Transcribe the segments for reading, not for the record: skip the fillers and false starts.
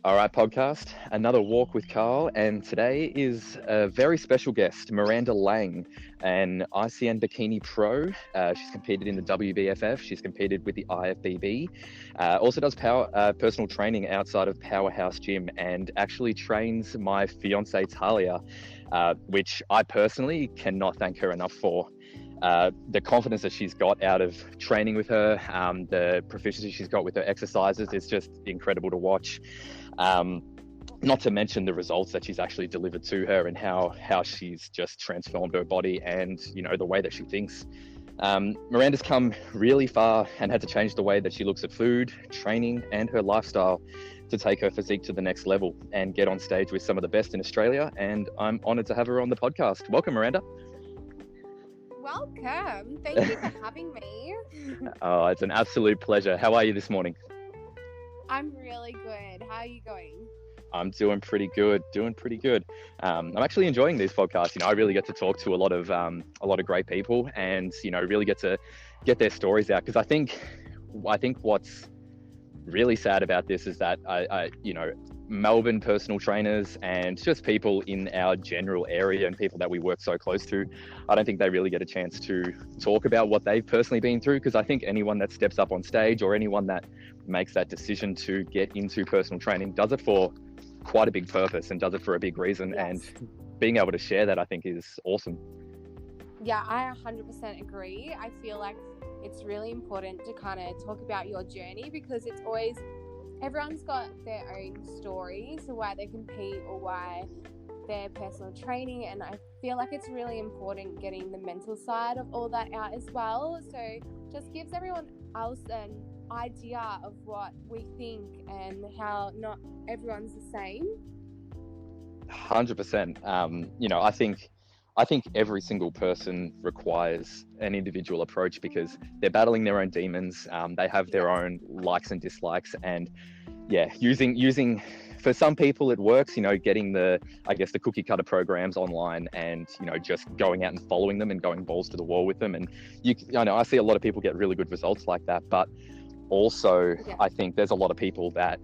All right, podcast, another walk with Karl, and today is a very special guest, Miranda Lang, an ICN Bikini Pro. She's competed in the WBFF, she's competed with the IFBB, also does personal training outside of Powerhouse Gym, and actually trains my fiancée Talia, which I personally cannot thank her enough for. The confidence that she's got out of training with her, the proficiency she's got with her exercises is just incredible to watch. Not to mention the results that she's actually delivered to her and how she's just transformed her body and, you know, the way that she thinks. Miranda's come really far and had to change the way that she looks at food, training, and her lifestyle to take her physique to the next level and get on stage with some of the best in Australia. And I'm honored to have her on the podcast. Welcome, Miranda. Welcome. Thank you for having me. Oh, it's an absolute pleasure. How are you this morning? I'm really good. How are you going? I'm doing pretty good. I'm actually enjoying these podcasts. You know, I really get to talk to a lot of great people, and you know, really get to get their stories out. Because I think what's really sad about this is that I you know, Melbourne personal trainers and just people in our general area and people that we work so close to, I don't think they really get a chance to talk about what they've personally been through, because I think anyone that steps up on stage or anyone that makes that decision to get into personal training does it for quite a big purpose and does it for a big reason. Yes. And being able to share that, I think, is awesome. Yeah, I 100% agree. I feel like it's really important to kind of talk about your journey, because it's always, everyone's got their own story, so why they compete or why they're personal training, and I feel like it's really important getting the mental side of all that out as well. So just gives everyone else an idea of what we think and how not everyone's the same. 100%. You know, I think every single person requires an individual approach because they're battling their own demons. They have their own likes and dislikes, and yeah, using for some people it works, you know, getting the cookie cutter programs online and, you know, just going out and following them and going balls to the wall with them. And I know I see a lot of people get really good results like that, but also I think there's a lot of people that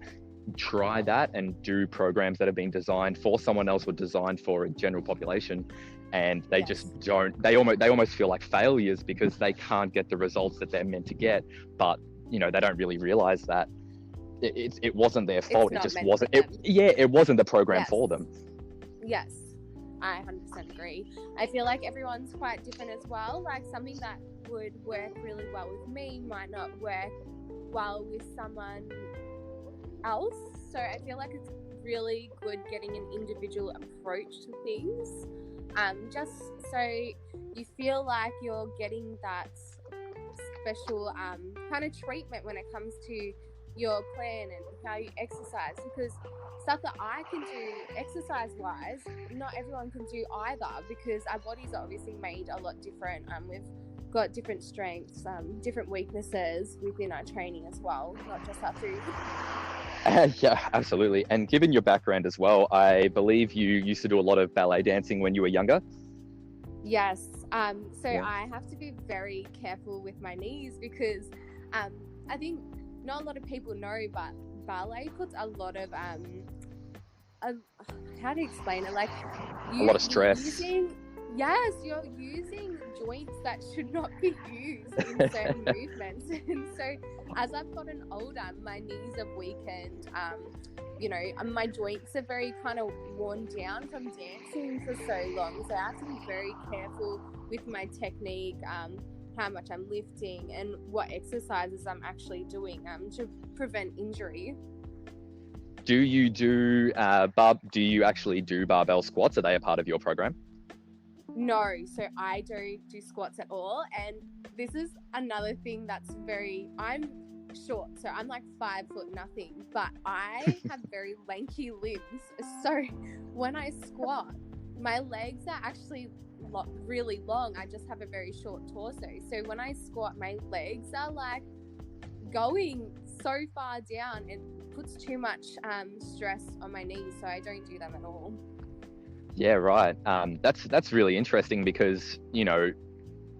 try that and do programs that have been designed for someone else or designed for a general population, and they just don't, they almost feel like failures because they can't get the results that they're meant to get. But you know, they don't really realize that it wasn't their fault. It just wasn't it wasn't the program for them. Yes, I 100% agree. I feel like everyone's quite different as well. Like something that would work really well with me might not work well with someone else. So I feel like it's really good getting an individual approach to things, just so you feel like you're getting that special kind of treatment when it comes to your plan and how you exercise, because stuff that I can do exercise wise, not everyone can do either, because our bodies are obviously made a lot different. We've got different strengths, different weaknesses within our training as well, not just our food. Yeah, absolutely. And given your background as well, I believe you used to do a lot of ballet dancing when you were younger. Yes. I have to be very careful with my knees, because I think not a lot of people know, but ballet puts a lot of how to explain it? Like a lot of stress. You're using joints that should not be used in certain movements. And so as I've gotten older, my knees have weakened. You know, my joints are very kind of worn down from dancing for so long. So I have to be very careful with my technique, how much I'm lifting and what exercises I'm actually doing to prevent injury. Do you actually do barbell squats? Are they a part of your program? No, so I don't do squats at all. And this is another thing that's I'm short, so I'm like 5 foot nothing, but I have very lanky limbs. So when I squat, my legs are actually really long. I just have a very short torso. So when I squat, my legs are like going so far down, it puts too much stress on my knees. So I don't do them at all. Yeah, right. That's really interesting because, you know,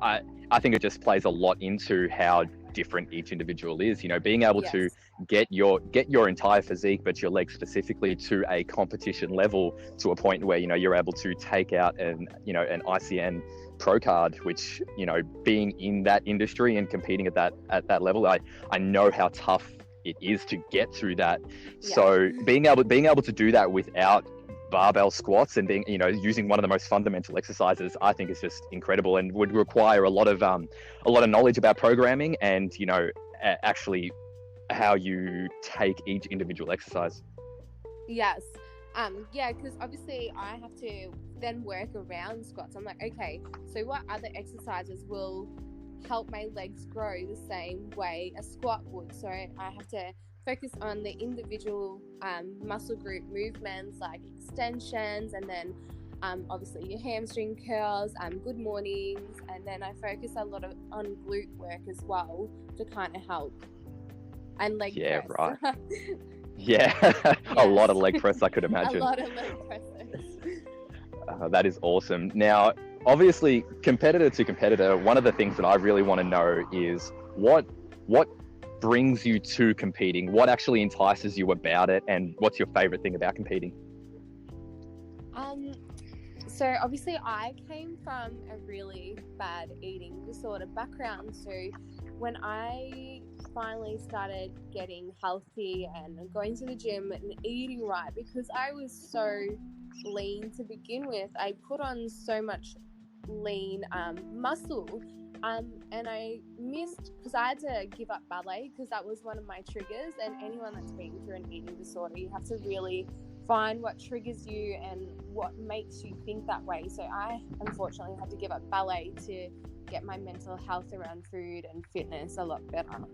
I think it just plays a lot into how different each individual is. You know, being able Yes. to get your entire physique, but your legs specifically, to a competition level, to a point where, you know, you're able to take out an ICN Pro card, which, you know, being in that industry and competing at that level, I know how tough it is to get through that. Yeah. So being able to do that without barbell squats and being, you know, using one of the most fundamental exercises, I think is just incredible, and would require a lot of knowledge about programming and, you know, actually how you take each individual exercise. Yes. Yeah, because obviously I have to then work around squats. I'm like, okay, so what other exercises will help my legs grow the same way a squat would? So I have to focus on the individual muscle group movements, like extensions, and then obviously your hamstring curls, good mornings, and then I focus a lot on glute work as well to kind of help, and leg press. Right. Yeah, yes. A lot of leg press, I could imagine. A lot of leg presses. That is awesome. Now, obviously, competitor to competitor, one of the things that I really want to know is what brings you to competing? What actually entices you about it, and what's your favorite thing about competing? So obviously I came from a really bad eating disorder background. So when I finally started getting healthy and going to the gym and eating right, because I was so lean to begin with, I put on so much lean muscle, and I missed, because I had to give up ballet because that was one of my triggers. And anyone that's been through an eating disorder, you have to really find what triggers you and what makes you think that way. So I unfortunately had to give up ballet to get my mental health around food and fitness a lot better.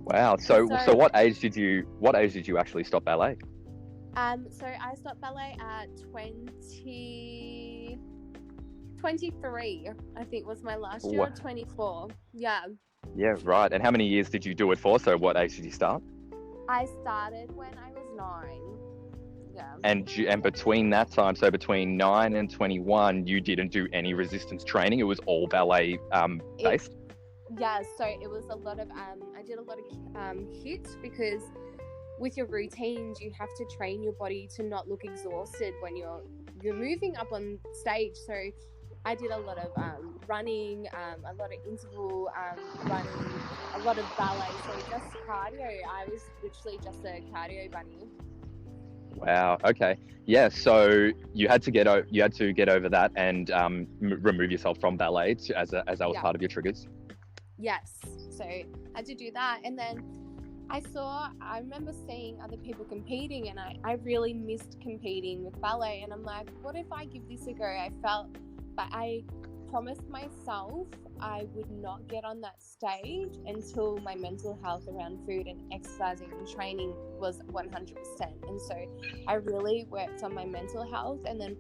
Wow. So what age did you actually stop ballet? So I stopped ballet at 23, I think was my last year, or 24. Yeah. Yeah, right. And how many years did you do it for? So what age did you start? I started when I was 9. Yeah. And between that time, so between 9 and 21, you didn't do any resistance training. It was all ballet based. Yeah. So it was a lot of I did a lot of HIIT, because with your routines, you have to train your body to not look exhausted when you're moving up on stage. So I did a lot of running, a lot of interval running, a lot of ballet. So just cardio. I was literally just a cardio bunny. Wow. Okay. Yeah. So you had to get over that and remove yourself from ballet as that was part of your triggers. Yes. So I had to do that, and then I remember seeing other people competing, and I really missed competing with ballet. And I'm like, what if I give this a go? I promised myself I would not get on that stage until my mental health around food and exercising and training was 100%. And so I really worked on my mental health, and then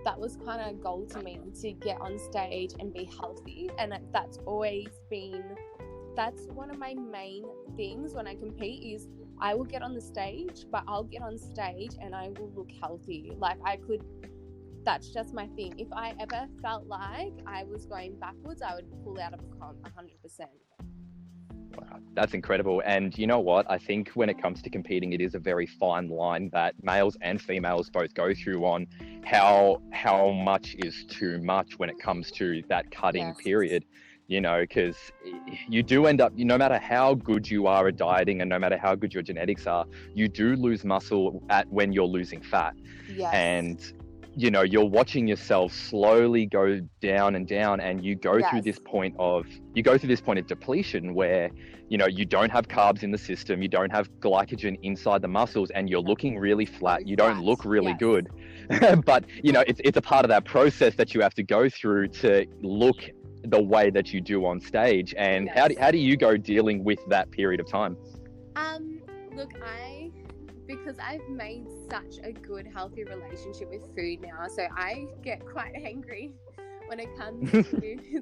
that was kind of a goal to me, to get on stage and be healthy. And that's one of my main things when I compete, is I will get on the stage, but I'll get on stage and I will look healthy. That's just my thing. If I ever felt like I was going backwards, I would pull out of a comp 100%. Wow, that's incredible. And you know what? I think when it comes to competing, it is a very fine line that males and females both go through on how much is too much when it comes to that cutting period. You know, because you do end up, no matter how good you are at dieting and no matter how good your genetics are, you do lose muscle when you're losing fat. Yes. And you know, you're watching yourself slowly go down and down, and you go through this point of depletion where, you know, you don't have carbs in the system, you don't have glycogen inside the muscles, and you're looking really flat. You don't look really good. But, you know, it's a part of that process that you have to go through to look the way that you do on stage. And how do you go dealing with that period of time? Look, because I've made such a good, healthy relationship with food now, so I get quite angry when it comes to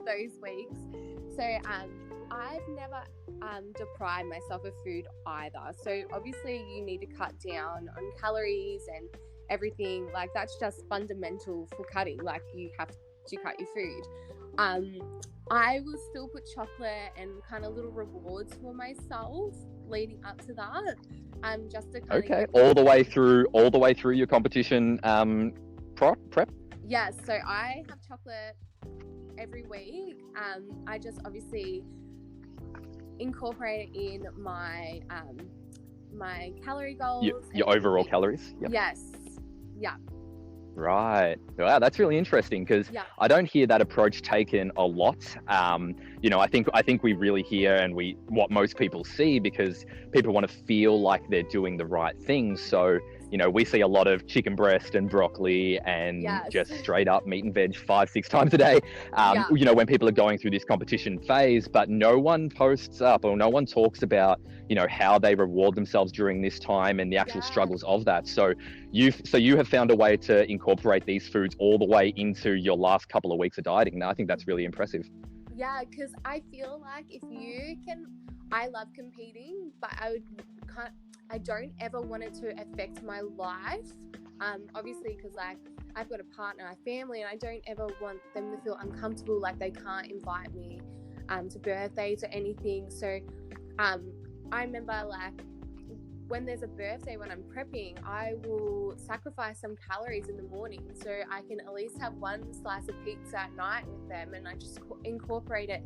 those weeks. So I've never deprived myself of food either. So obviously you need to cut down on calories and everything. Like, that's just fundamental for cutting. Like, you have to cut your food. I will still put chocolate and kind of little rewards for myself leading up to that. Just to kind Okay, of all the way through your competition prep. Yeah, so I have chocolate every week. I just obviously incorporate it in my my calorie goals. Your overall calories. Yep. Yes. Yeah. Right. Wow, that's really interesting because I don't hear that approach taken a lot. You know, I think we really hear and what most people see, because people want to feel like they're doing the right thing. So, you know, we see a lot of chicken breast and broccoli and just straight up meat and veg 5-6 times a day. You know, when people are going through this competition phase, but no one posts up or no one talks about, you know, how they reward themselves during this time and the actual struggles of that. So you have found a way to incorporate these foods all the way into your last couple of weeks of dieting. And I think that's really impressive. Yeah, because I feel like if you can, I love competing, but I don't ever want it to affect my life. Obviously, because like I've got a partner, a family, and I don't ever want them to feel uncomfortable, like they can't invite me to birthdays or anything. So I remember like when there's a birthday, when I'm prepping, I will sacrifice some calories in the morning so I can at least have one slice of pizza at night with them, and I just incorporate it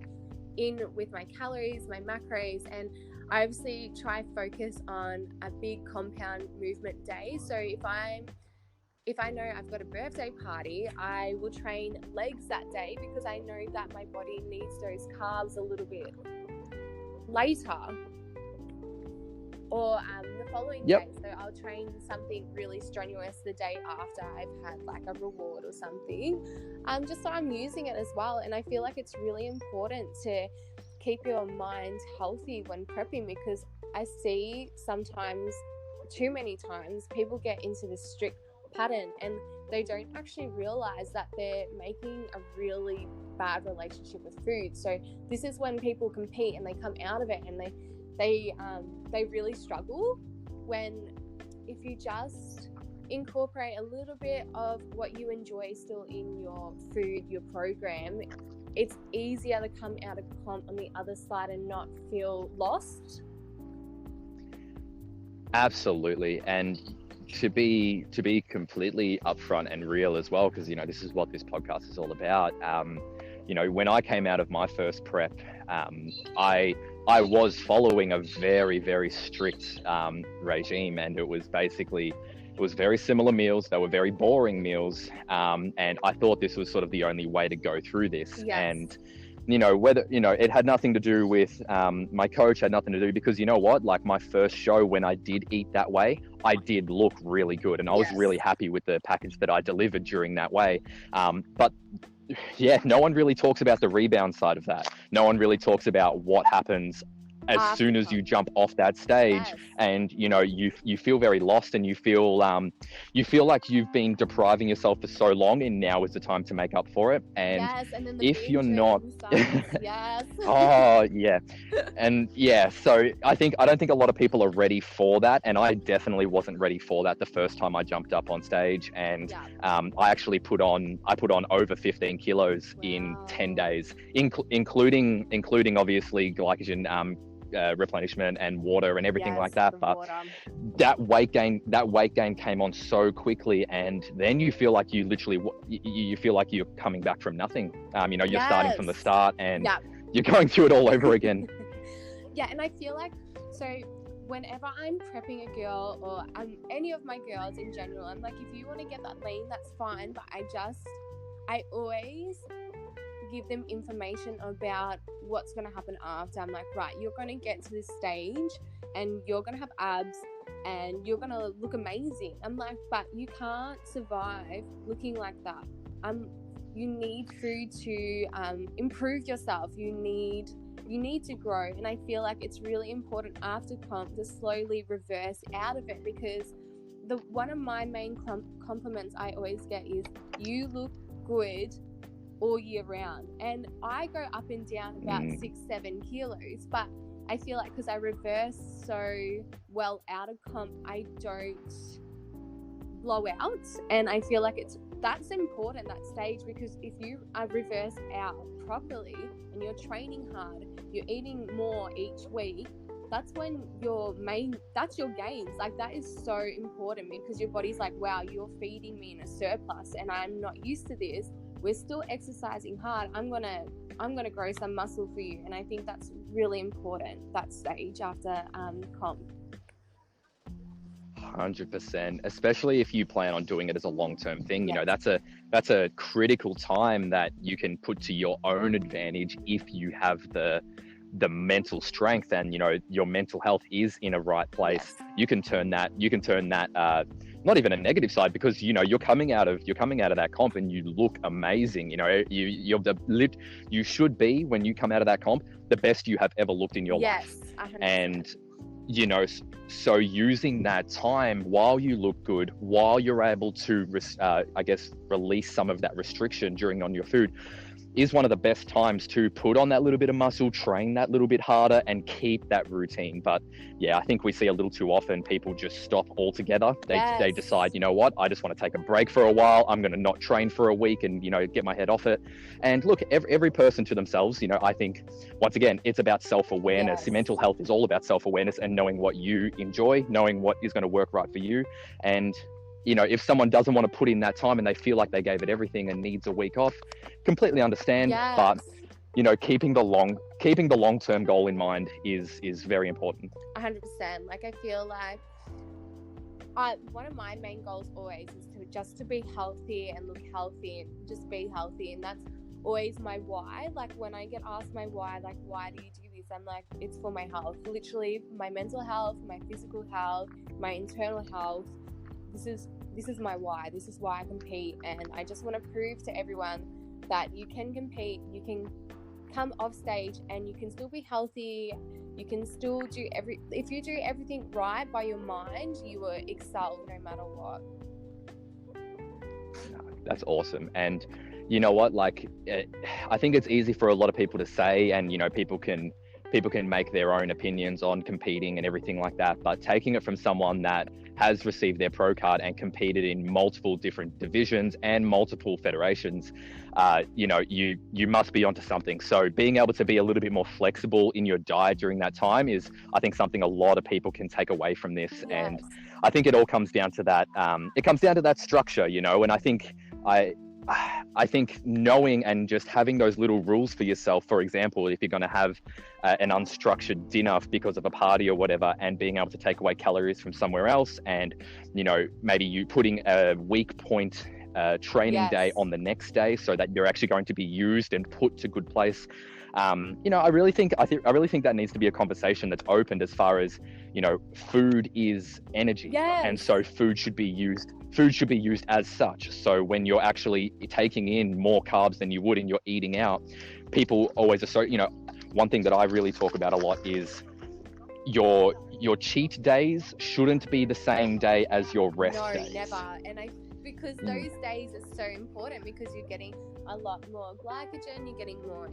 in with my calories, my macros, and I obviously try focus on a big compound movement day. So if I know I've got a birthday party, I will train legs that day because I know that my body needs those carbs a little bit later. Or the following day, so I'll train something really strenuous the day after I've had like a reward or something, just so I'm using it as well. And I feel like it's really important to keep your mind healthy when prepping, because I see sometimes, too many times, people get into this strict pattern and they don't actually realize that they're making a really bad relationship with food. So this is when people compete and they come out of it and they really struggle. When if you just incorporate a little bit of what you enjoy still in your food, your program, it's easier to come out of comp on the other side and not feel lost. Absolutely. And to be completely upfront and real as well, because, you know, this is what this podcast is all about. You know, when I came out of my first prep, I was following a very, very strict regime, and it was very similar meals. They were very boring meals, and I thought this was sort of the only way to go through this. And you know, it had nothing to do with my coach, had nothing to do, because you know what, like my first show, when I did eat that way, I did look really good, and I was really happy with the package that I delivered during that way. But yeah, no one really talks about the rebound side of that. No one really talks about what happens as soon as you jump off that stage, and you know, you feel very lost, and you feel like you've been depriving yourself for so long, and now is the time to make up for it. And, and then the if you're not so I don't think a lot of people are ready for that, and I definitely wasn't ready for that the first time I jumped up on stage. And I actually put on over 15 kilos in 10 days, including obviously glycogen replenishment and water and everything like that. But that weight gain came on so quickly, and then you feel like you feel like you're coming back from nothing. You know, you're starting from the start, and you're going through it all over again. And I feel like, so whenever I'm prepping a girl, or any of my girls in general, I'm like, if you want to get that lean, that's fine, but I always give them information about what's going to happen after. I'm like, right, you're going to get to this stage and you're going to have abs and you're going to look amazing. I'm like, but you can't survive looking like that. You need food to improve yourself. You need to grow. And I feel like it's really important after comp to slowly reverse out of it, because one of my main compliments I always get is, you look good all year round. And I go up and down about 6-7 kilos, but I feel like because I reverse so well out of comp, I don't blow out, and I feel like it's that's important, that stage, because if you are reversed out properly and you're training hard, you're eating more each week, that's when that's your gains. Like, that is so important, because your body's like, wow, you're feeding me in a surplus and I'm not used to this. We're still exercising hard. I'm gonna grow some muscle for you. And I think that's really important, that stage after comp. 100%, especially if you plan on doing it as a long-term thing. You Yes. know, that's a critical time that you can put to your own advantage if you have the mental strength, and you know your mental health is in a right place. Yes. You can turn that not even a negative side, because you know you're coming out of that comp and you look amazing. You know, you should be, when you come out of that comp, the best you have ever looked in your life. 100%. And you know, so using that time while you look good, while you're able to I guess release some of that restriction on your food, is one of the best times to put on that little bit of muscle, train that little bit harder, and keep that routine. But yeah, I think we see a little too often people just stop altogether. They decide, you know what, I just want to take a break for a while. I'm going to not train for a week and, you know, get my head off it. And look, every person to themselves. You know, I think once again, it's about self-awareness. Yes. Mental health is all about self-awareness and knowing what you enjoy, knowing what is going to work right for you. And you know, if someone doesn't want to put in that time and they feel like they gave it everything and needs a week off, completely understand. Yes. But you know, keeping the long-term goal in mind is very important. 100%. Like, I feel like one of my main goals always is to be healthy and look healthy and just be healthy, and that's always my why. Like, when I get asked my why, like, why do you do this, I'm like, it's for my health, literally my mental health, my physical health, my internal health. This is my why. This is why I compete, and I just want to prove to everyone that you can compete, you can come off stage and you can still be healthy. You can still if you do everything right by your mind, you will excel no matter what. That's awesome. And you know what, like, I think it's easy for a lot of people to say, and you know, people can make their own opinions on competing and everything like that, but taking it from someone that has received their pro card and competed in multiple different divisions and multiple federations, you know, you must be onto something. So being able to be a little bit more flexible in your diet during that time is, I think, something a lot of people can take away from this. Yes. And I think it all comes down to that. It comes down to that structure, you know, and I think knowing and just having those little rules for yourself, for example, if you're going to have an unstructured dinner because of a party or whatever, and being able to take away calories from somewhere else, and, you know, maybe you putting a weak point training Yes. day on the next day so that you're actually going to be used and put to good place. You know, I really think that needs to be a conversation that's opened, as far as, you know, food is energy. Yes. And so food should be used as such. So when you're actually taking in more carbs than you would and you're eating out, people always associate, you know, one thing that I really talk about a lot is your cheat days shouldn't be the same day as your rest days. No, never. And because those days are so important, because you're getting a lot more glycogen, you're getting more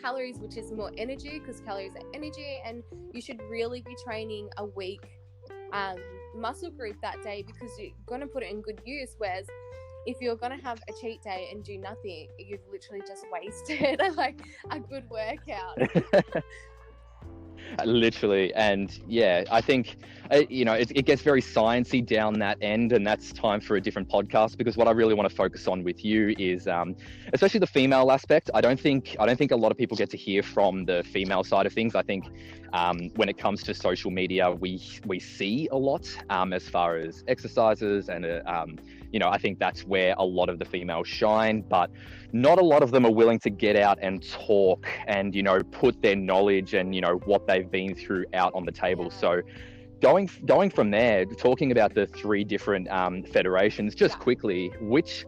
calories, which is more energy, because calories are energy, and you should really be training a weak muscle group that day, because you're going to put it in good use. Whereas if you're going to have a cheat day and do nothing, you've literally just wasted like a good workout. Literally. And yeah, I think you know, it gets very sciencey down that end, and that's time for a different podcast, because what I really want to focus on with you is especially the female aspect. I don't think a lot of people get to hear from the female side of things. I think when it comes to social media, we see a lot as far as exercises, and you know, I think that's where a lot of the females shine, but not a lot of them are willing to get out and talk and, you know, put their knowledge and, you know, what they've been through out on the table. Yeah. So going from there, talking about the three different federations, just quickly, what's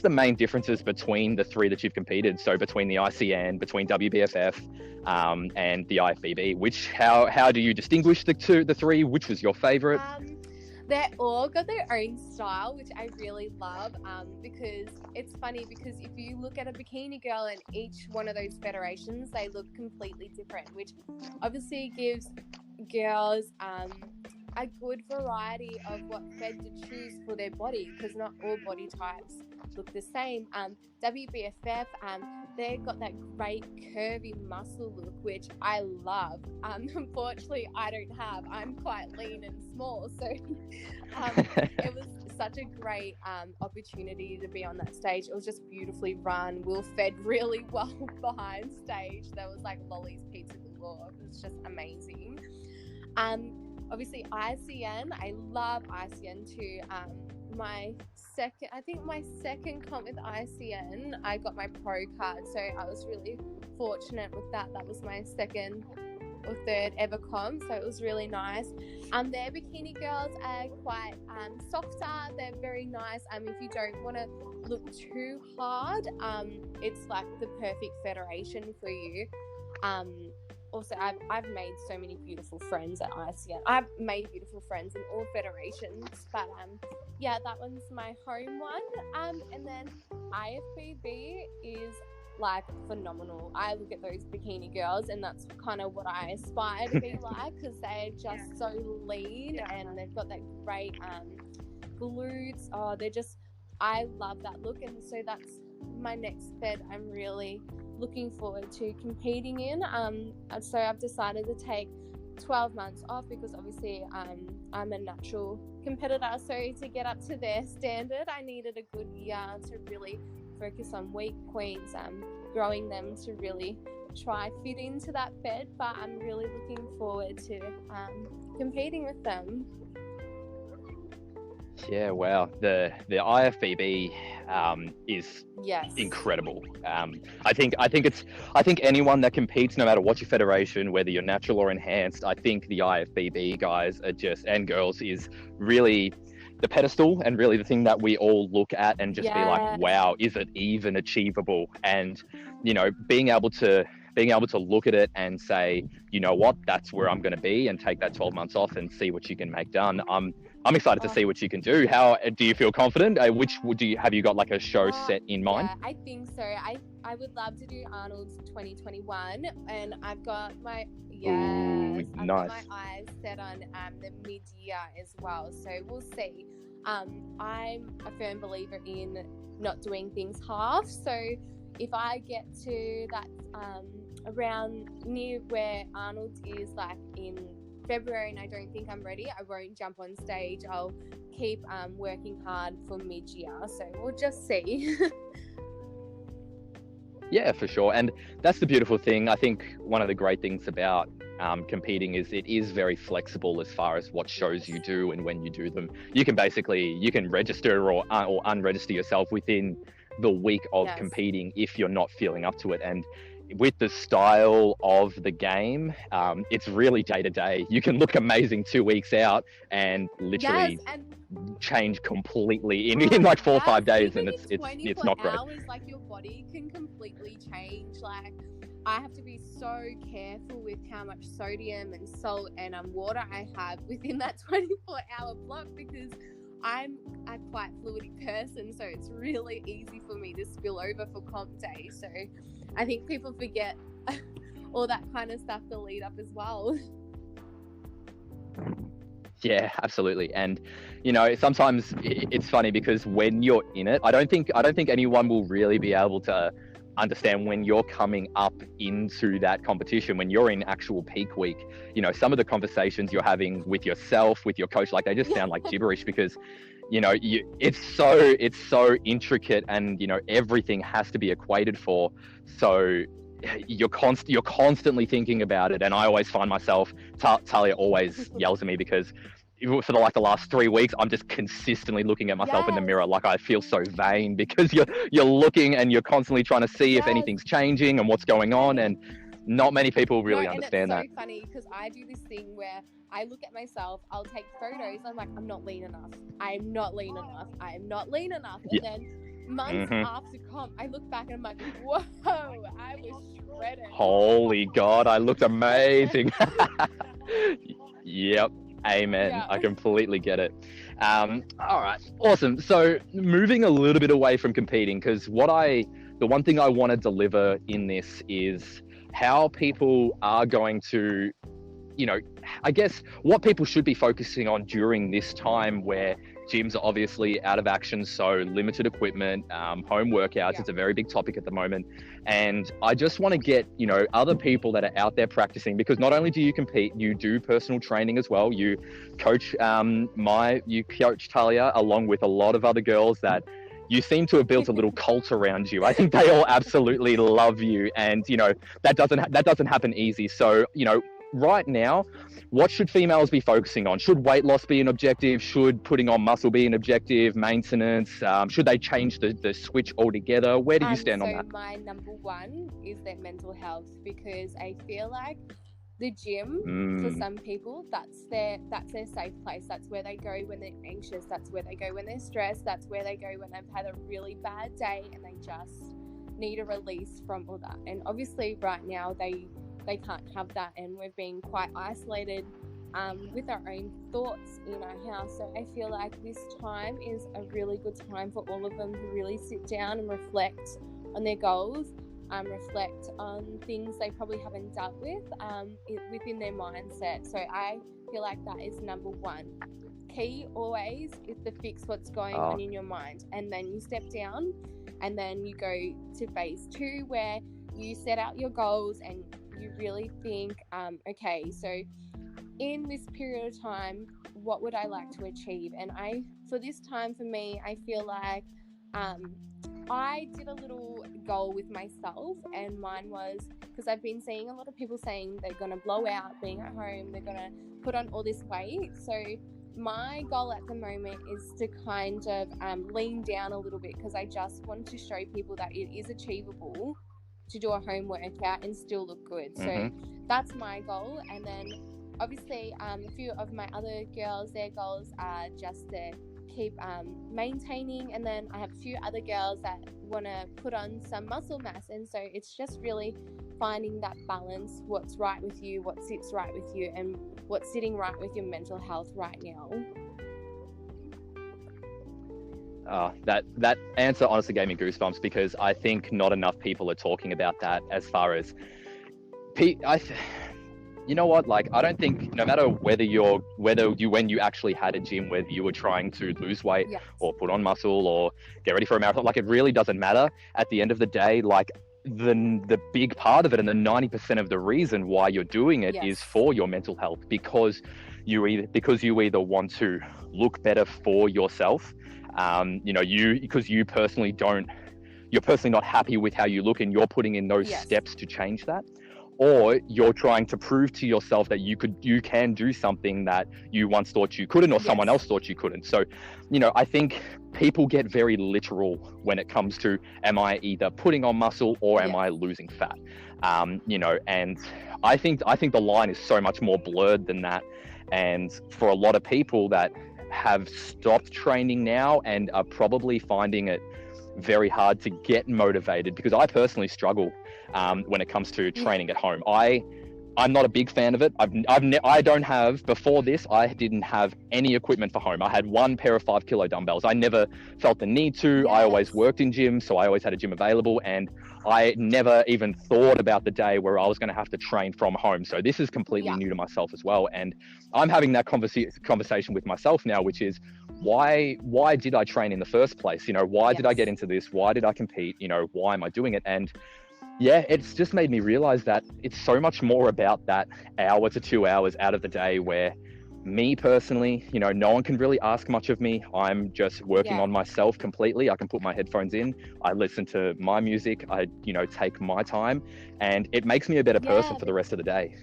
the main differences between the three that you've competed? So between the ICN, between WBFF and the IFBB, how do you distinguish the three? Which was your favorite? They're all got their own style, which I really love, because it's funny, because if you look at a bikini girl in each one of those federations, they look completely different, which obviously gives girls a good variety of what fed to choose for their body, because not all body types look the same. WBFF, they've got that great curvy muscle look, which I love. Unfortunately, I don't have. I'm quite lean and small, so it was such a great opportunity to be on that stage. It was just beautifully run. We were fed really well behind stage. There was like lollies, pizza galore. It was just amazing. Obviously ICN, I love ICN too. My second comp with ICN, I got my pro card, so I was really fortunate with that. That was my second or third ever comp, so it was really nice. Their bikini girls are quite softer. They're very nice. If you don't want to look too hard, it's like the perfect federation for you. Also, I've made so many beautiful friends at ICN. I've made beautiful friends in all federations, but yeah, that one's my home one. And then IFBB is like phenomenal. I look at those bikini girls, and that's kind of what I aspire to be like, because they're just so lean and they've got that great glutes. Oh, I love that look, and so that's my next fed I'm really looking forward to competing in. So I've decided to take 12 months off, because obviously I'm a natural competitor, so to get up to their standard I needed a good year to really focus on weak points, growing them to really try fit into that fed. But I'm really looking forward to competing with them. Yeah, wow. The IFBB is incredible. I think anyone that competes, no matter what your federation, whether you're natural or enhanced, I think the IFBB guys are and girls is really the pedestal, and really the thing that we all look at and just be like, wow, is it even achievable? And being able to look at it and say, you know what, that's where I'm going to be, and take that 12 months off and see what you can make done. I'm excited to see what you can do. How do you feel confident? Have you got like a show set in mind? Yeah, I think so. I would love to do Arnold's 2021, and I've got my got my eyes set on the mid-year as well. So we'll see. I'm a firm believer in not doing things half. So if I get to that around near where Arnold is, like in February, and I don't think I'm ready, I won't jump on stage. I'll keep working hard for mid-year. So we'll just see. Yeah, for sure. And that's the beautiful thing. I think one of the great things about competing is it is very flexible as far as what shows you do and when you do them. You can register or unregister yourself within the week of competing if you're not feeling up to it. And with the style of the game, it's really day to day. You can look amazing 2 weeks out and literally change completely in like 4 or 5 days, and it's not great. Hours, like your body can completely change. Like I have to be so careful with how much sodium and salt and water I have within that 24-hour block, because I'm a quite fluidy person, so it's really easy for me to spill over for comp day. So I think people forget all that kind of stuff to lead up as well. Yeah, absolutely. And sometimes it's funny, because when you're in it, I don't think anyone will really be able to understand when you're coming up into that competition, when you're in actual peak week. Some of the conversations you're having with yourself, with your coach, like they just sound like gibberish, because it's so intricate, and everything has to be equated for. So you're constantly thinking about it. And I always find myself, Talia always yells at me, because for the last 3 weeks, I'm just consistently looking at myself in the mirror. Like I feel so vain, because you're looking and you're constantly trying to see if anything's changing and what's going on. And not many people really understand that. It's so funny, because I do this thing where I look at myself, I'll take photos, I'm like, I'm not lean enough. I'm not lean enough. I am not lean enough. And then months after comp, I look back and I'm like, whoa, I was shredded. Holy God, I looked amazing. Yep. Amen. Yeah. I completely get it. All right. Awesome. So moving a little bit away from competing, because the one thing I want to deliver in this is how people are going to I guess what people should be focusing on during this time where gyms are obviously out of action, so limited equipment, home workouts, it's a very big topic at the moment. And I just want to get, other people that are out there practicing, because not only do you compete, you do personal training as well. You coach you coach Talia along with a lot of other girls that you seem to have built a little cult around you. I think they all absolutely love you, and that doesn't happen easy. So right now, what should females be focusing on? Should weight loss be an objective? Should putting on muscle be an objective? Maintenance? Should they change the switch altogether? Where do you stand on that? So my number one is their mental health, because I feel like the gym, for some people, that's their safe place. That's where they go when they're anxious. That's where they go when they're stressed. That's where they go when they've had a really bad day and they just need a release from all that. And obviously right now they can't have that, and we're being quite isolated with our own thoughts in our house. So I feel like this time is a really good time for all of them to really sit down and reflect on their goals, reflect on things they probably haven't dealt with within their mindset. So I feel like that is number one. Key always is to fix what's going on in your mind, and then you step down, and then you go to phase two, where you set out your goals and you really think, okay, so in this period of time, what would I like to achieve? And for this time for me, I feel like I did a little goal with myself, and mine was, because I've been seeing a lot of people saying they're going to blow out being at home, they're going to put on all this weight. So my goal at the moment is to kind of lean down a little bit, because I just want to show people that it is achievable to do a home workout and still look good. So that's my goal. And then obviously a few of my other girls, their goals are just to keep maintaining, and then I have a few other girls that want to put on some muscle mass. And so it's just really finding that balance, what's right with you, what sits right with you, and what's sitting right with your mental health right now. That answer honestly gave me goosebumps, because I think not enough people are talking about that. As far as you know what, like, I don't think, no matter when you actually had a gym, whether you were trying to lose weight or put on muscle or get ready for a marathon, like, it really doesn't matter. At the end of the day, like, the big part of it, and the 90% of the reason why you're doing it is for your mental health, because you either want to look better for yourself, because you're personally not happy with how you look, and you're putting in those steps to change that, or you're trying to prove to yourself that you can do something that you once thought you couldn't, or someone else thought you couldn't. So, I think people get very literal when it comes to, am I either putting on muscle or am I losing fat? And I think the line is so much more blurred than that. And for a lot of people that have stopped training now and are probably finding it very hard to get motivated, because I personally struggle when it comes to training at home. I'm not a big fan of it. I don't have, before this, I didn't have any equipment for home. I had one pair of 5 kilo dumbbells. I never felt the need to. I always worked in gyms, so I always had a gym available, and I never even thought about the day where I was going to have to train from home. So this is completely new to myself as well. And I'm having that conversation with myself now, which is, why did I train in the first place? Why did I get into this? Why did I compete? Why am I doing it? And it's just made me realize that it's so much more about that hour to 2 hours out of the day where me personally, no one can really ask much of me. I'm just working on myself completely. I can put my headphones in, I listen to my music, I, take my time, and it makes me a better person for the rest of the day.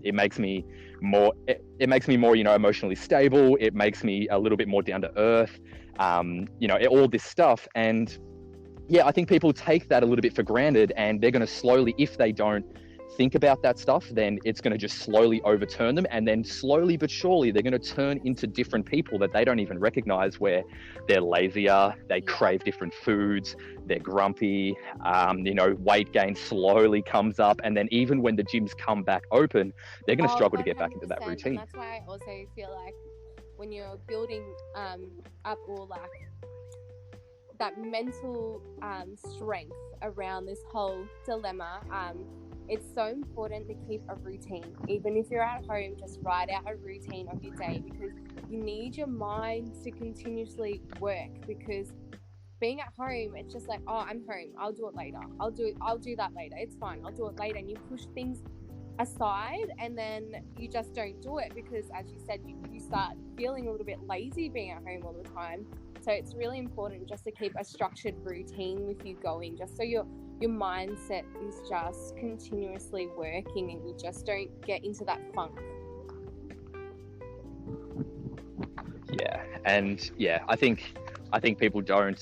It makes me more, emotionally stable. It makes me a little bit more down to earth, all this stuff. And I think people take that a little bit for granted, and they're going to slowly, if they don't think about that stuff, then it's going to just slowly overturn them. And then slowly but surely, they're going to turn into different people that they don't even recognize, where they're lazier, they crave different foods, they're grumpy, weight gain slowly comes up. And then even when the gyms come back open, they're going to struggle to get back into that routine. And that's why I also feel like when you're building up, or like that mental strength around this whole dilemma, it's so important to keep a routine. Even if you're at home, just write out a routine of your day, because you need your mind to continuously work. Because being at home, it's just like, oh, I'm home, I'll do it later, I'll do that later, it's fine, I'll do it later, and you push things aside, and then you just don't do it, because as you said, you start feeling a little bit lazy being at home all the time. So it's really important just to keep a structured routine with you going, just so your mindset is just continuously working and you just don't get into that funk. I think people don't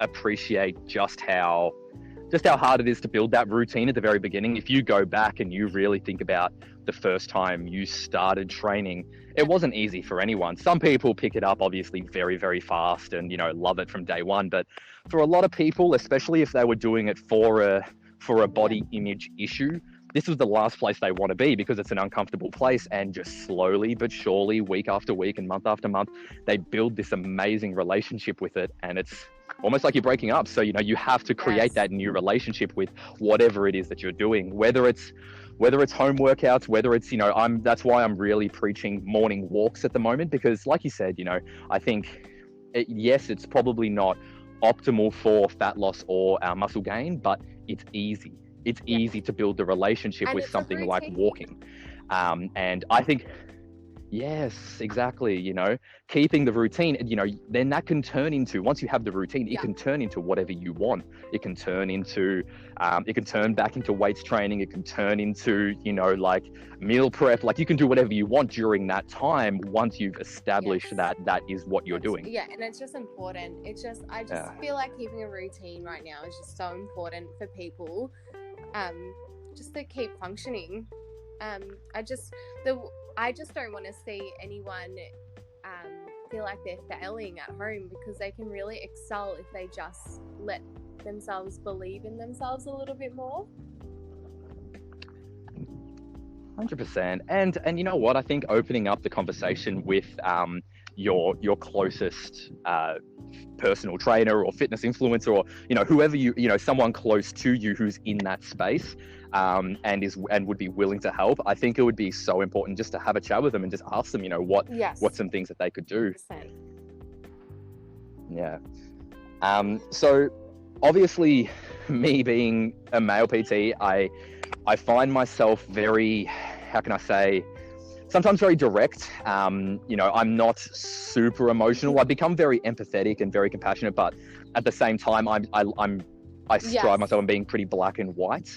appreciate just how hard it is to build that routine at the very beginning. If you go back and you really think about the first time you started training, it wasn't easy for anyone. Some people pick it up obviously very, very fast and, love it from day one. But for a lot of people, especially if they were doing it for a body image issue, this was the last place they want to be, because it's an uncomfortable place. And just slowly but surely, week after week and month after month, they build this amazing relationship with it. And it's almost like you're breaking up. So, you have to create that new relationship with whatever it is that you're doing, whether it's home workouts, whether it's, that's why I'm really preaching morning walks at the moment, because like you said, I think, yes, it's probably not optimal for fat loss or muscle gain, but it's easy. It's easy to build the relationship with something like walking. And I think, yes, exactly. Keeping the routine, then that can turn into, once you have the routine, it can turn into whatever you want. It can turn into, it can turn back into weights training. It can turn into, like meal prep. Like you can do whatever you want during that time once you've established that is what you're doing. Yeah, and it's just important. I just feel like keeping a routine right now is just so important for people, just to keep functioning. I just don't want to see anyone feel like they're failing at home, because they can really excel if they just let themselves believe in themselves a little bit more. 100%. And you know what? I think opening up the conversation with your closest personal trainer or fitness influencer, or whoever someone close to you who's in that space, and would be willing to help. I think it would be so important just to have a chat with them and just ask them, what's some things that they could do. 100%. Yeah. So obviously, me being a male PT, I find myself very, how can I say, sometimes very direct. I'm not super emotional. I become very empathetic and very compassionate, but at the same time, I strive myself on being pretty black and white.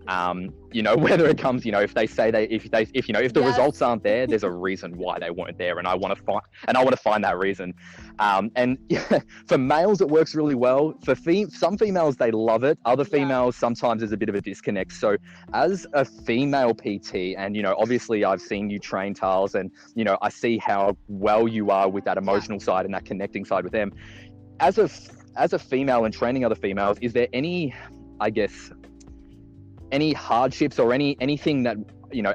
Whether it comes, if they say if the results aren't there, there's a reason why they weren't there, and I want to find that reason. For males, it works really well. For some females, they love it. Other females, sometimes there's a bit of a disconnect. So as a female PT, and obviously I've seen you train, Karl, and I see how well you are with that emotional side and that connecting side with them. As a female and training other females, is there any hardships or anything that,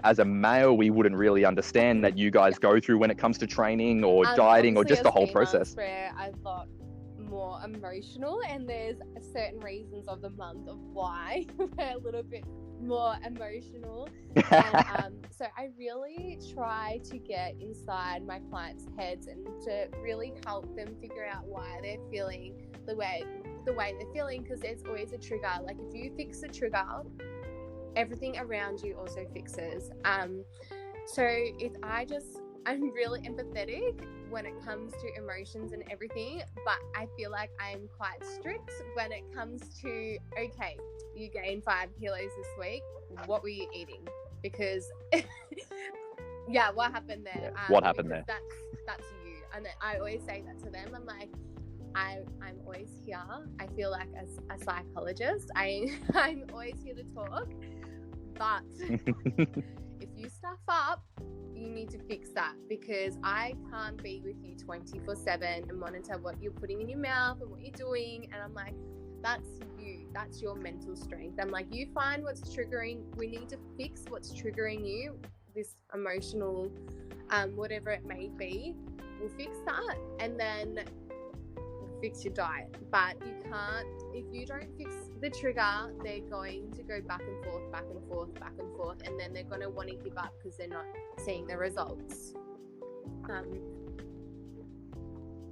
as a male, we wouldn't really understand that you guys go through when it comes to training or dieting or just the whole process? Where I thought more emotional, and there's certain reasons of the month of why we're a little bit more emotional. And so I really try to get inside my clients' heads and to really help them figure out why they're feeling the way they're feeling, because there's always a trigger. Like if you fix the trigger, everything around you also fixes. So I'm really empathetic when it comes to emotions and everything, but I feel like I'm quite strict when it comes to, okay, you gained 5 kilos this week, what were you eating? Because what happened there? What happened there? That's you. And I always say that to them. I'm like, I'm always here. I feel like as a psychologist, I'm always here to talk, but if you stuff up, you need to fix that, because I can't be with you 24/7 and monitor what you're putting in your mouth and what you're doing. And I'm like, that's you. That's your mental strength. I'm like, you find what's triggering. We need to fix what's triggering you, this emotional, whatever it may be. We'll fix that. And then fix your diet, but you can't, if you don't fix the trigger, they're going to go back and forth, back and forth, back and forth, and then they're going to want to give up because they're not seeing the results.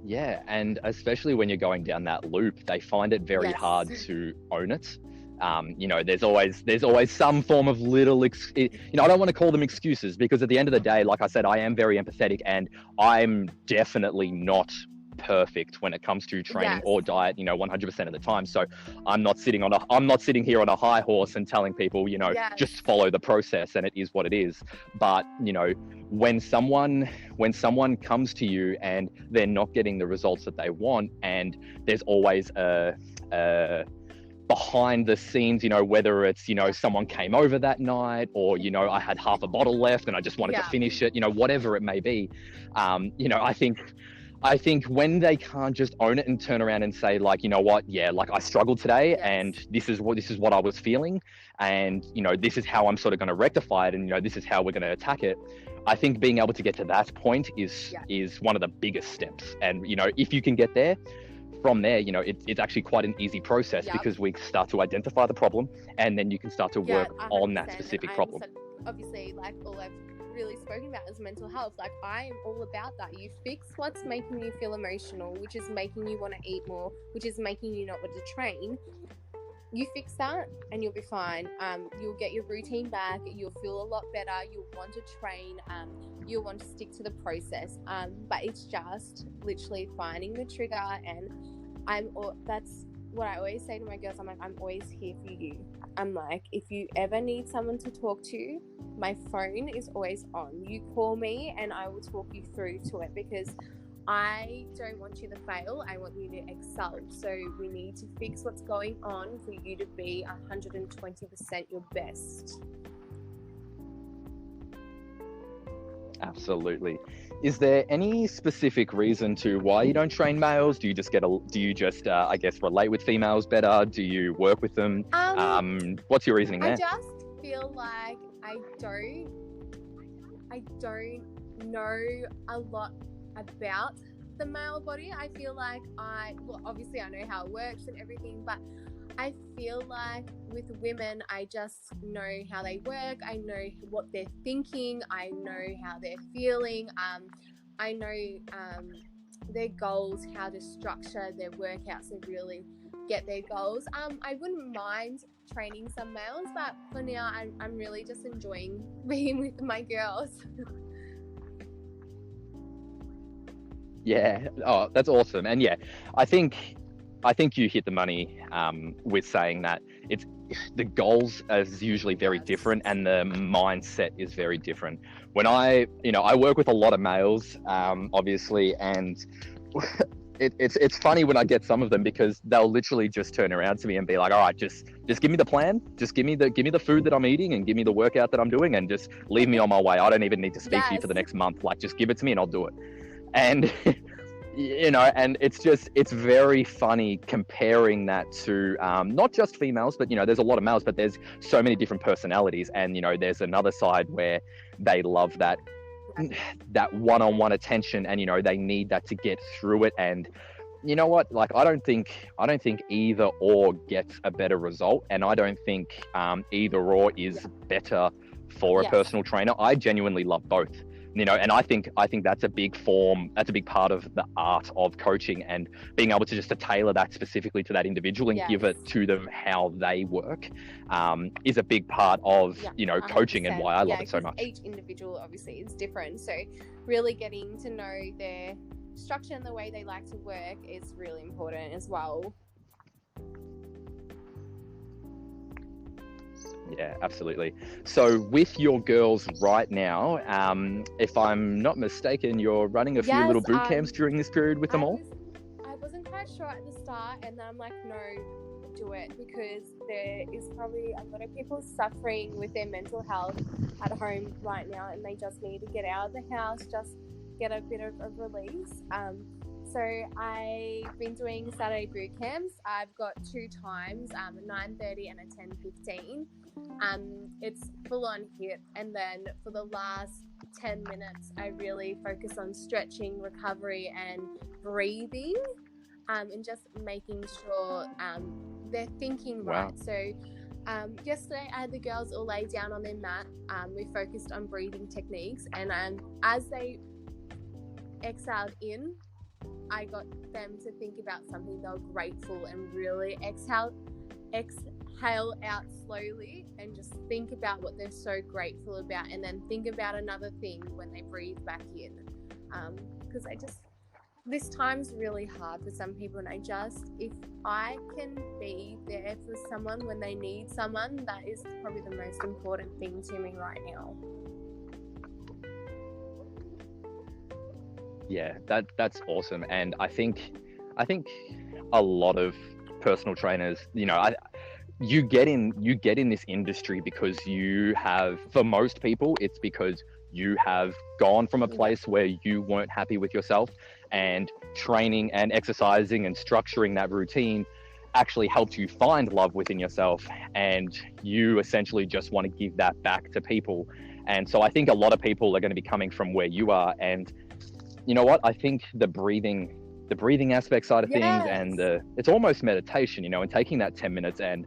Yeah, and especially when you're going down that loop, they find it very hard to own it. You know, there's always some form of little, you know, I don't want to call them excuses, because at the end of the day, like I said, I am very empathetic, and I'm definitely not perfect when it comes to training or diet, you know, 100% of the time. So I'm not sitting here on a high horse and telling people, you know, just follow the process and it is what it is. But, you know, when someone comes to you and they're not getting the results that they want, and there's always a behind the scenes, you know, whether it's, you know, someone came over that night, or, you know, I had half a bottle left and I just wanted to finish it, you know, whatever it may be. You know, I think when they can't just own it and turn around and say, like, you know what, like I struggled today, and this is what I was feeling, and, you know, this is how I'm sort of going to rectify it, and, you know, this is how we're going to attack it. I think being able to get to that point is one of the biggest steps. And, you know, if you can get there, from there, you know, it's actually quite an easy process, because we start to identify the problem, and then you can start to work on that specific problem. Obviously, like, all I've really spoken about is mental health. Like, I am all about that. You fix what's making you feel emotional, which is making you want to eat more, which is making you not want to train. You fix that and you'll be fine. You'll get your routine back. You'll feel a lot better. You'll want to train. You'll want to stick to the process. But it's just literally finding the trigger. And that's what I always say to my girls. I'm like, I'm always here for you. I'm like, if you ever need someone to talk to, my phone is always on. You call me and I will talk you through to it, because I don't want you to fail. I want you to excel. So we need to fix what's going on for you to be 120% your best. Absolutely. Is there any specific reason to why you don't train males? Do you just I guess relate with females better? Do you work with them? What's your reasoning there? I just feel like I don't know a lot about the male body. I feel like obviously I know how it works and everything, but I feel like with women, I just know how they work. I know what they're thinking. I know how they're feeling. I know their goals, how to structure their workouts and really get their goals. I wouldn't mind training some males, but for now, I'm really just enjoying being with my girls. Yeah. Oh, that's awesome. And yeah, I think you hit the money with saying that the goals are usually very different, and the mindset is very different. When I work with a lot of males, obviously, and it's funny when I get some of them, because they'll literally just turn around to me and be like, all right, just give me the plan, just give me the food that I'm eating, and give me the workout that I'm doing, and just leave me on my way. I don't even need to speak to you for the next month. Like, just give it to me and I'll do it. And you know, and it's very funny comparing that to not just females, but, you know, there's a lot of males, but there's so many different personalities. And, you know, there's another side where they love that one-on-one attention, and, you know, they need that to get through it. And you know what, like, I don't think either or gets a better result, and I don't think either or is better for a personal trainer. I genuinely love both. You know, and I think that's a big part of the art of coaching, and being able to just to tailor that specifically to that individual and give it to them how they work is a big part of, you know, coaching, and why I love it so much. Each individual obviously is different. So really getting to know their structure and the way they like to work is really important as well. Yeah, absolutely. So with your girls right now, if I'm not mistaken, you're running a few little boot camps during this period with them all? I wasn't quite sure at the start, and then I'm like, no, do it, because there is probably a lot of people suffering with their mental health at home right now, and they just need to get out of the house, just get a bit of a release. So I've been doing Saturday boot camps. I've got 2 times, a 9:30 and a 10:15. It's full on HIIT, and then for the last 10 minutes, I really focus on stretching, recovery, and breathing. and just making sure they're thinking Wow. right. So yesterday I had the girls all lay down on their mat. We focused on breathing techniques, and as they exhaled in, I got them to think about something they were grateful, and really exhale out slowly and just think about what they're so grateful about, and then think about another thing when they breathe back in, because this time's really hard for some people, and if I can be there for someone when they need someone, that is probably the most important thing to me right now. Yeah, that's awesome. And I think a lot of personal trainers, you get in this industry because for most people, it's because you have gone from a place where you weren't happy with yourself, and training and exercising and structuring that routine actually helped you find love within yourself, and you essentially just want to give that back to people. And so I think a lot of people are going to be coming from where you are, and you know what? I think the breathing aspect side of things, and it's almost meditation, and taking that 10 minutes and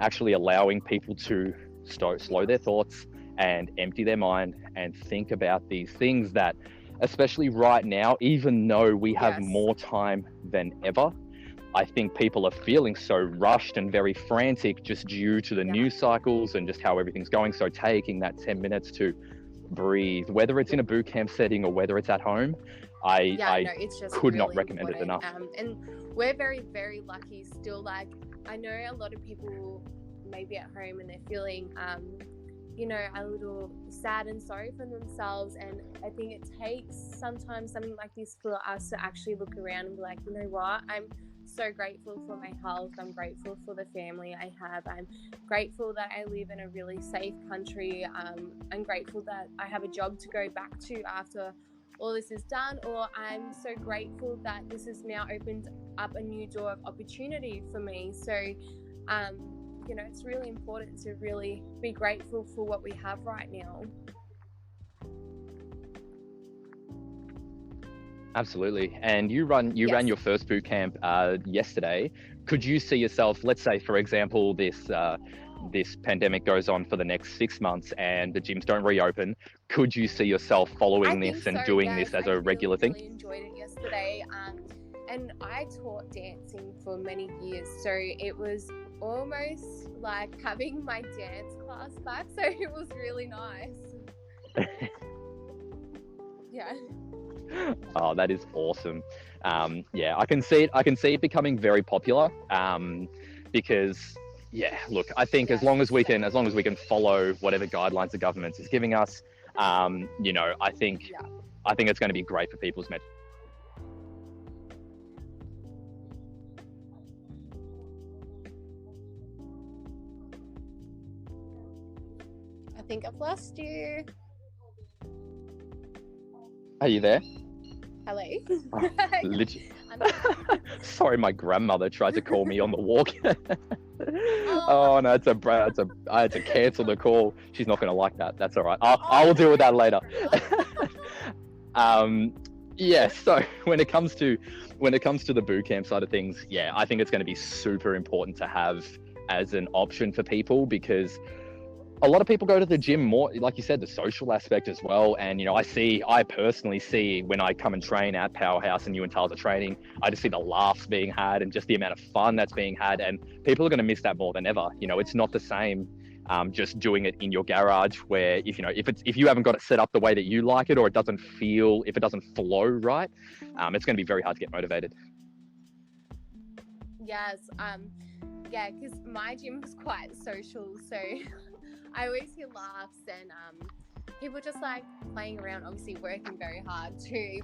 actually allowing people to slow their thoughts and empty their mind and think about these things that, especially right now, even though we have more time than ever, I think people are feeling so rushed and very frantic just due to the news cycles and just how everything's going. So taking that 10 minutes to breathe, whether it's in a boot camp setting or whether it's at home, it's just could not recommend it enough. And we're very, very lucky still. Like, I know a lot of people maybe at home and they're feeling a little sad and sorry for themselves, and I think it takes sometimes something like this for us to actually look around and be like, you know what, I'm so grateful for my health, I'm grateful for the family I have, I'm grateful that I live in a really safe country, I'm grateful that I have a job to go back to after all this is done, or I'm so grateful that this has now opened up a new door of opportunity for me. So it's really important to really be grateful for what we have right now. Absolutely. And you ran your first boot camp yesterday. Could you see yourself, let's say, for example, this pandemic goes on for the next 6 months and the gyms don't reopen, could you see yourself following this and doing this as a regular thing? I really enjoyed it yesterday. And I taught dancing for many years, so it was almost like having my dance class back, so it was really nice. Yeah. Oh, that is awesome. I can see it becoming very popular, because look, I think as long as we can follow whatever guidelines the government is giving us, I think it's going to be great for people's mental. I think I've lost you. Are you there? Hello. Oh, sorry, my grandmother tried to call me on the walk. Oh no, I had to cancel the call. She's not going to like that. That's all right. I will deal with that later. So when it comes to the boot camp side of things, I think it's going to be super important to have as an option for people, because a lot of people go to the gym more, like you said, the social aspect as well. And, I personally see when I come and train at Powerhouse and you and Tals are training, I just see the laughs being had and just the amount of fun that's being had. And people are going to miss that more than ever. It's not the same just doing it in your garage, where if you haven't got it set up the way that you like it, or if it doesn't flow right, it's going to be very hard to get motivated. Yes. Because my gym is quite social, so I always hear laughs and people just like playing around, obviously working very hard too.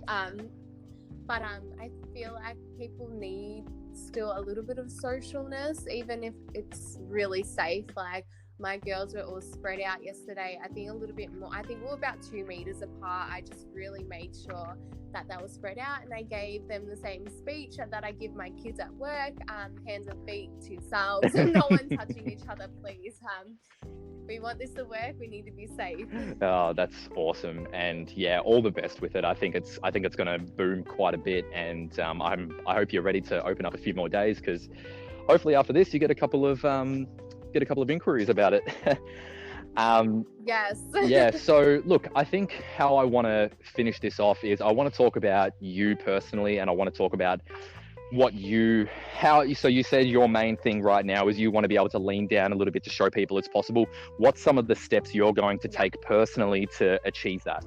But I feel like people need still a little bit of socialness, even if it's really safe. Like, my girls were all spread out yesterday. I think a little bit more. I think we were about 2 meters apart. I just really made sure that they were spread out, and I gave them the same speech that I give my kids at work: hands and feet to selves, no one touching each other, please. we want this to work. We need to be safe. Oh, that's awesome. And yeah, all the best with it. I think it's going to boom quite a bit. And I hope you're ready to open up a few more days, because hopefully after this you get a couple of inquiries about it. Yes. Yeah. So look, I think how I want to finish this off is I want to talk about you personally, and I want to talk about so you said your main thing right now is you want to be able to lean down a little bit to show people it's possible. What's some of the steps you're going to take personally to achieve that?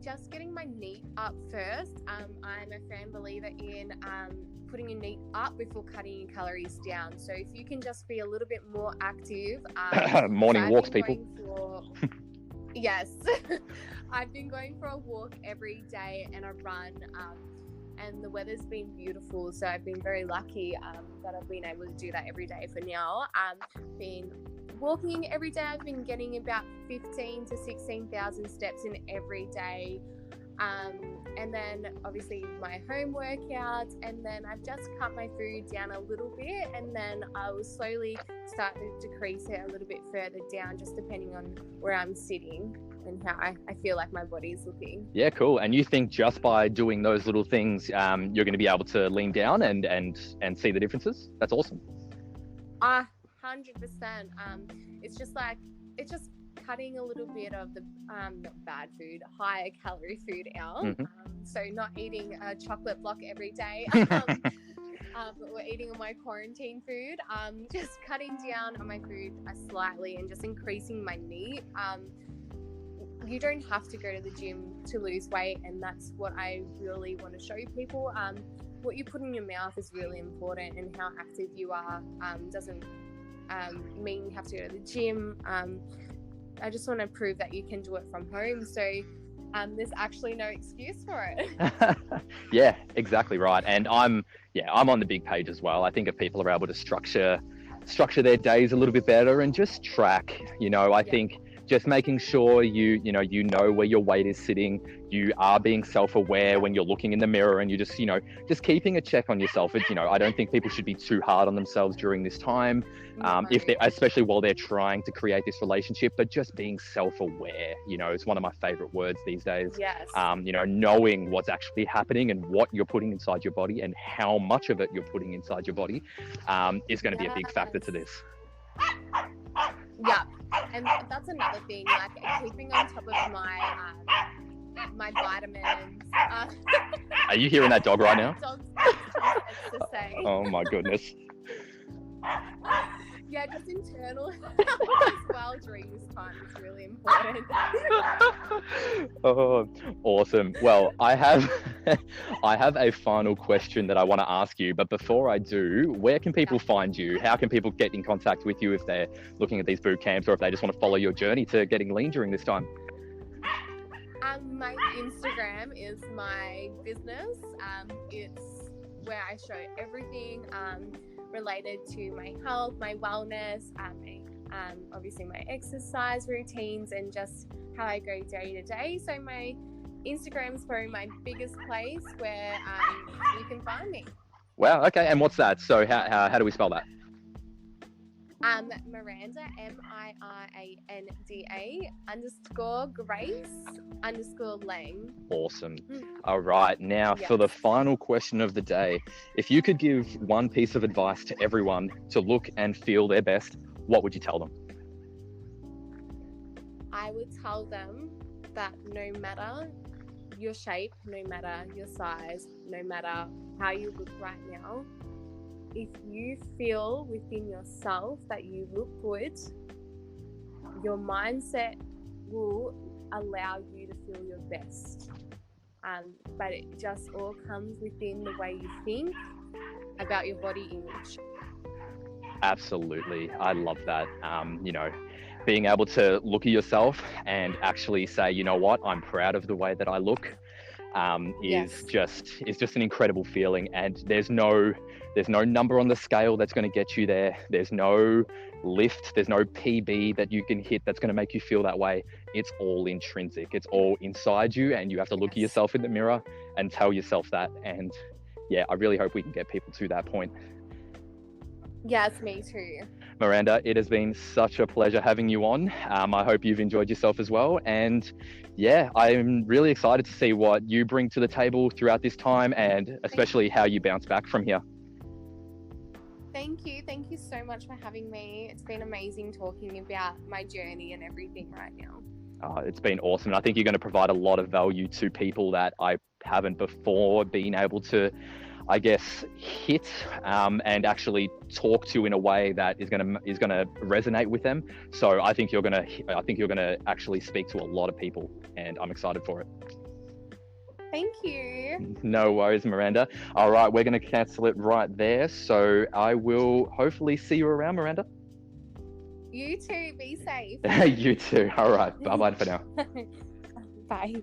Just getting my NEAT up first. I'm a firm believer in putting your NEAT up before cutting your calories down. So if you can just be a little bit more active. Morning walks, people. Yes. I've been going for a walk every day and a run, and the weather's been beautiful. So I've been very lucky that I've been able to do that every day for now. Been walking every day. I've been getting about 15 to 16,000 steps in every day. And then obviously my home workouts, and then I've just cut my food down a little bit, and then I will slowly start to decrease it a little bit further down, just depending on where I'm sitting and how I feel like my body's looking. Yeah, cool. And you think just by doing those little things, you're going to be able to lean down and see the differences? That's awesome. 100%. It's just cutting a little bit of the not bad food, higher calorie food out. Mm-hmm. So not eating a chocolate block every day. We're eating all my quarantine food. Just cutting down on my food slightly and just increasing my NEAT. You don't have to go to the gym to lose weight, and that's what I really want to show people. What you put in your mouth is really important, and how active you are doesn't mean you have to go to the gym. I just want to prove that you can do it from home. So there's actually no excuse for it. Yeah, exactly right. And I'm on the big page as well. I think if people are able to structure their days a little bit better and just track, I think just making sure you know where your weight is sitting, you are being self-aware when you're looking in the mirror, and you just keeping a check on yourself. I don't think people should be too hard on themselves during this time, especially while they're trying to create this relationship, but just being self-aware, it's one of my favorite words these days. Yes. Knowing what's actually happening and what you're putting inside your body and how much of it you're putting inside your body is going to be a big factor to this. Yeah, and that's another thing, like keeping on top of my vitamins. Are you hearing that dog right now? Dog's to say. Oh my goodness. Yeah, just internal as well during this time is really important. Oh, awesome. Well, I have a final question that I want to ask you, but before I do, where can people find you? How can people get in contact with you if they're looking at these boot camps, or if they just want to follow your journey to getting lean during this time? My Instagram is my business. It's where I show everything related to my health, my wellness, obviously my exercise routines, and just how I go day to day. So my Instagram is probably my biggest place where you can find me. Wow. Okay. And what's that? So how do we spell that? Miranda, MIRANDA_Grace_Lang. Awesome. All right. Now for the final question of the day, if you could give one piece of advice to everyone to look and feel their best, what would you tell them? I would tell them that no matter your shape, no matter your size, no matter how you look right now, if you feel within yourself that you look good, your mindset will allow you to feel your best. But it just all comes within the way you think about your body image. Absolutely. I love that. Being able to look at yourself and actually say, you know what, I'm proud of the way that I look. Is just an incredible feeling, and there's no number on the scale that's going to get you there. There's no lift, there's no PB that you can hit that's going to make you feel that way. It's all intrinsic, it's all inside you, and you have to look at yourself in the mirror and tell yourself that. And I really hope we can get people to that point. Yes, me too. Miranda, it has been such a pleasure having you on. I hope you've enjoyed yourself as well. And yeah, I'm really excited to see what you bring to the table throughout this time, and especially how you bounce back from here. Thank you. Thank you so much for having me. It's been amazing talking about my journey and everything right now. It's been awesome. And I think you're going to provide a lot of value to people that I haven't before been able to, I guess, hit and actually talk to in a way that is going to resonate with them. So I think you're going to actually speak to a lot of people, and I'm excited for it. Thank you. No worries, Miranda. All right, we're going to cancel it right there. So I will hopefully see you around, Miranda. You too. Be safe. You too. All right. Bye-bye for now. Bye.